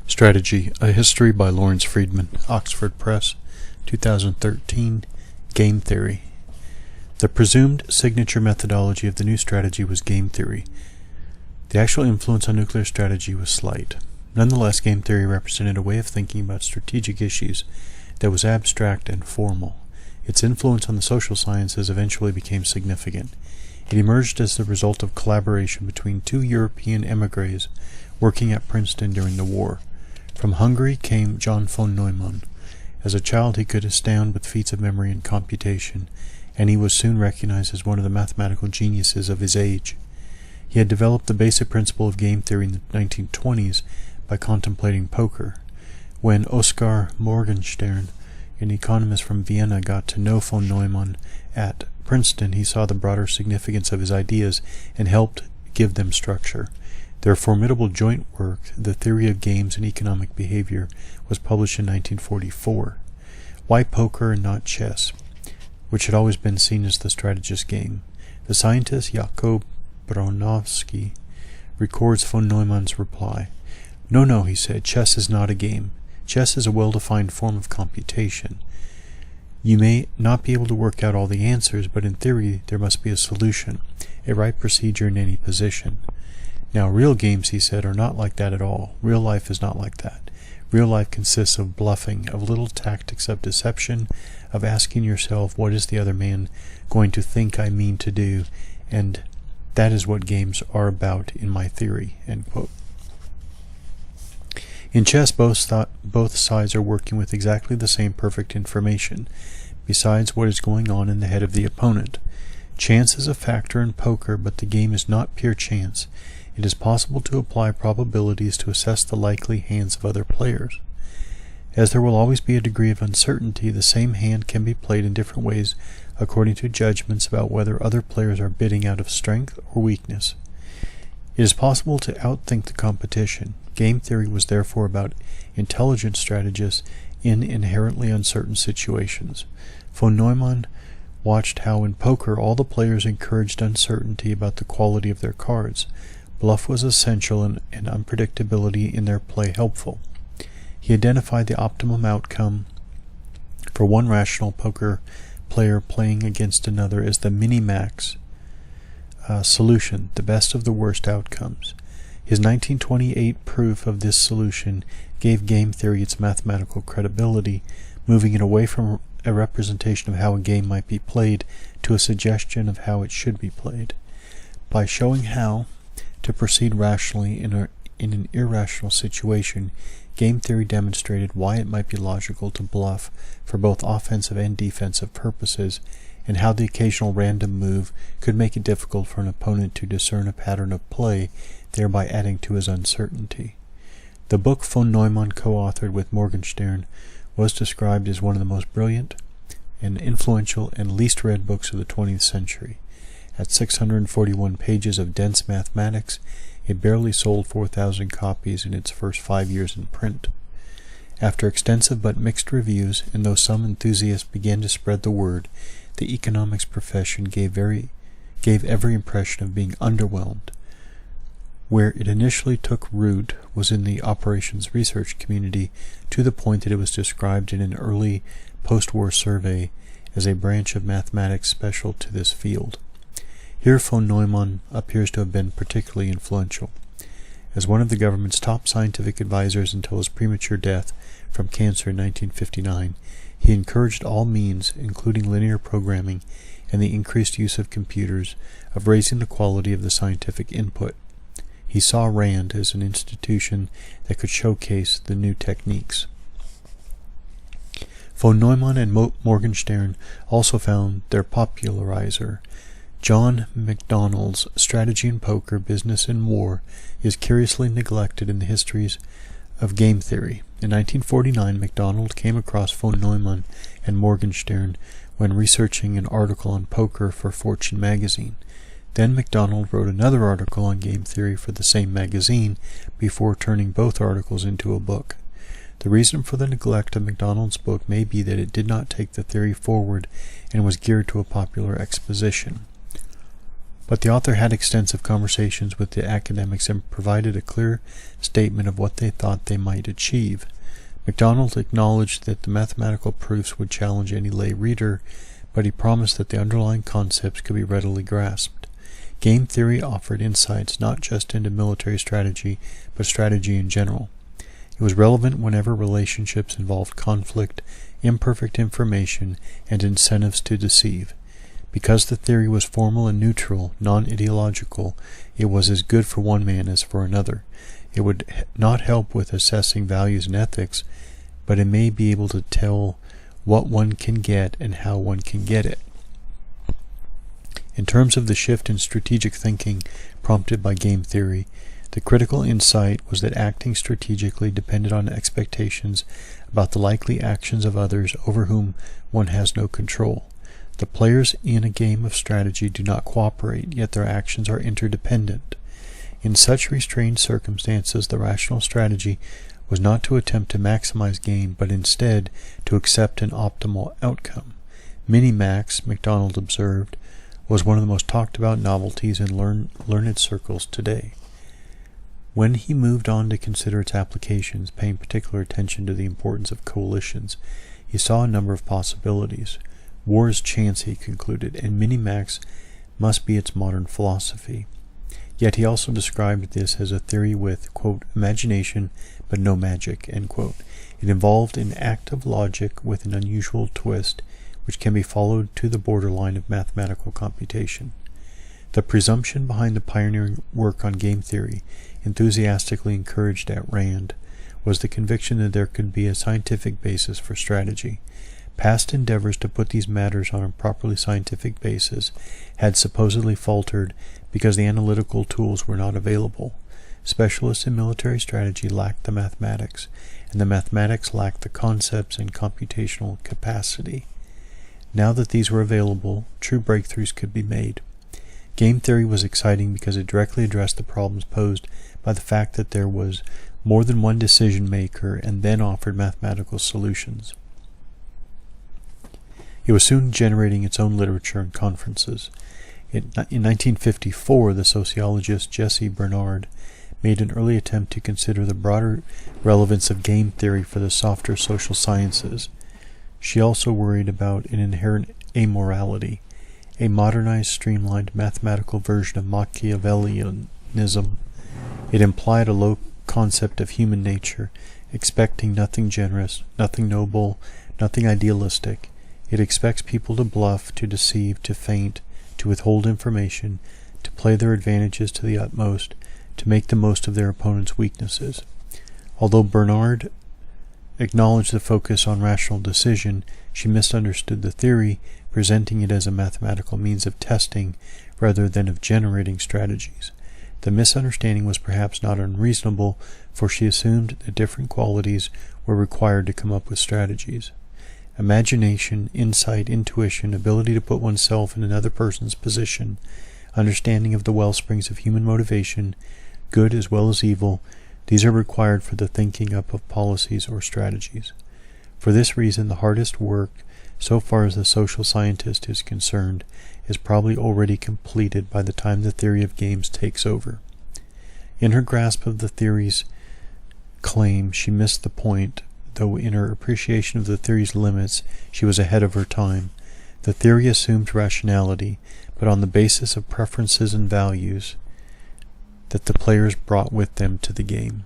Strategy, A History by Lawrence Friedman, Oxford Press, 2013, Game Theory. The presumed signature methodology of the new strategy was game theory. The actual influence on nuclear strategy was slight. Nonetheless, game theory represented a way of thinking about strategic issues that was abstract and formal. Its influence on the social sciences eventually became significant. It emerged as the result of collaboration between two European émigrés working at Princeton during the war. From Hungary came John von Neumann. As a child he could astound with feats of memory and computation, and he was soon recognized as one of the mathematical geniuses of his age. He had developed the basic principle of game theory in the 1920s by contemplating poker. When Oskar Morgenstern, an economist from Vienna, got to know von Neumann at Princeton, he saw the broader significance of his ideas and helped give them structure. Their formidable joint work, The Theory of Games and Economic Behavior, was published in 1944. Why poker and not chess, which had always been seen as the strategist's game? The scientist Jakob Bronowski records von Neumann's reply. No, he said, chess is not a game. Chess is a well-defined form of computation. You may not be able to work out all the answers, but in theory there must be a solution, a right procedure in any position. Now, real games, he said, are not like that at all. Real life is not like that. Real life consists of bluffing, of little tactics of deception, of asking yourself, what is the other man going to think I mean to do? And that is what games are about in my theory. End quote. In chess, both sides are working with exactly the same perfect information, besides what is going on in the head of the opponent. Chance is a factor in poker, but the game is not pure chance. It is possible to apply probabilities to assess the likely hands of other players. As there will always be a degree of uncertainty, the same hand can be played in different ways according to judgments about whether other players are bidding out of strength or weakness. It is possible to outthink the competition. Game theory was therefore about intelligent strategists in inherently uncertain situations. Von Neumann watched how in poker all the players encouraged uncertainty about the quality of their cards. Bluff was essential and unpredictability in their play helpful. He identified the optimum outcome for one rational poker player playing against another as the minimax solution, the best of the worst outcomes. His 1928 proof of this solution gave game theory its mathematical credibility, moving it away from a representation of how a game might be played to a suggestion of how it should be played. By showing how to proceed rationally in an irrational situation, game theory demonstrated why it might be logical to bluff for both offensive and defensive purposes, and how the occasional random move could make it difficult for an opponent to discern a pattern of play, thereby adding to his uncertainty. The book von Neumann co-authored with Morgenstern was described as one of the most brilliant and influential and least read books of the 20th century. At 641 pages of dense mathematics, it barely sold 4,000 copies in its first 5 years in print. After extensive but mixed reviews, and though some enthusiasts began to spread the word, the economics profession gave every impression of being underwhelmed. Where it initially took root was in the operations research community, to the point that it was described in an early post-war survey as a branch of mathematics special to this field. Here von Neumann appears to have been particularly influential. As one of the government's top scientific advisors until his premature death from cancer in 1959, he encouraged all means, including linear programming and the increased use of computers, of raising the quality of the scientific input. He saw RAND as an institution that could showcase the new techniques. Von Neumann and Morgenstern also found their popularizer. John MacDonald's Strategy in Poker, Business and War is curiously neglected in the histories of game theory. In 1949, MacDonald came across von Neumann and Morgenstern when researching an article on poker for Fortune magazine. Then MacDonald wrote another article on game theory for the same magazine before turning both articles into a book. The reason for the neglect of MacDonald's book may be that it did not take the theory forward and was geared to a popular exposition. But the author had extensive conversations with the academics and provided a clear statement of what they thought they might achieve. MacDonald acknowledged that the mathematical proofs would challenge any lay reader, but he promised that the underlying concepts could be readily grasped. Game theory offered insights not just into military strategy, but strategy in general. It was relevant whenever relationships involved conflict, imperfect information, and incentives to deceive. Because the theory was formal and neutral, non-ideological, it was as good for one man as for another. It would not help with assessing values and ethics, but it may be able to tell what one can get and how one can get it. In terms of the shift in strategic thinking prompted by game theory, the critical insight was that acting strategically depended on expectations about the likely actions of others over whom one has no control. The players in a game of strategy do not cooperate, yet their actions are interdependent. In such restrained circumstances, the rational strategy was not to attempt to maximize gain, but instead to accept an optimal outcome. Minimax, MacDonald observed, was one of the most talked about novelties in learned circles today. When he moved on to consider its applications, paying particular attention to the importance of coalitions, he saw a number of possibilities. War is chance, he concluded, and minimax must be its modern philosophy. Yet he also described this as a theory with, quote, imagination but no magic, end quote. It involved an act of logic with an unusual twist, which can be followed to the borderline of mathematical computation. The presumption behind the pioneering work on game theory, enthusiastically encouraged at Rand, was the conviction that there could be a scientific basis for strategy. Past endeavors to put these matters on a properly scientific basis had supposedly faltered because the analytical tools were not available. Specialists in military strategy lacked the mathematics, and the mathematics lacked the concepts and computational capacity. Now that these were available, true breakthroughs could be made. Game theory was exciting because it directly addressed the problems posed by the fact that there was more than one decision maker and then offered mathematical solutions. It was soon generating its own literature and conferences. In 1954, the sociologist Jessie Bernard made an early attempt to consider the broader relevance of game theory for the softer social sciences. She also worried about an inherent amorality, a modernized, streamlined mathematical version of Machiavellianism. It implied a low concept of human nature, expecting nothing generous, nothing noble, nothing idealistic. It expects people to bluff, to deceive, to feint, to withhold information, to play their advantages to the utmost, to make the most of their opponent's weaknesses. Although Bernard acknowledged the focus on rational decision, she misunderstood the theory, presenting it as a mathematical means of testing rather than of generating strategies. The misunderstanding was perhaps not unreasonable, for she assumed that different qualities were required to come up with strategies. Imagination, insight, intuition, ability to put oneself in another person's position, understanding of the wellsprings of human motivation, good as well as evil, these are required for the thinking up of policies or strategies. For this reason, the hardest work, so far as the social scientist is concerned, is probably already completed by the time the theory of games takes over. In her grasp of the theory's claim, she missed the point, though in her appreciation of the theory's limits, she was ahead of her time. The theory assumed rationality, but on the basis of preferences and values that the players brought with them to the game.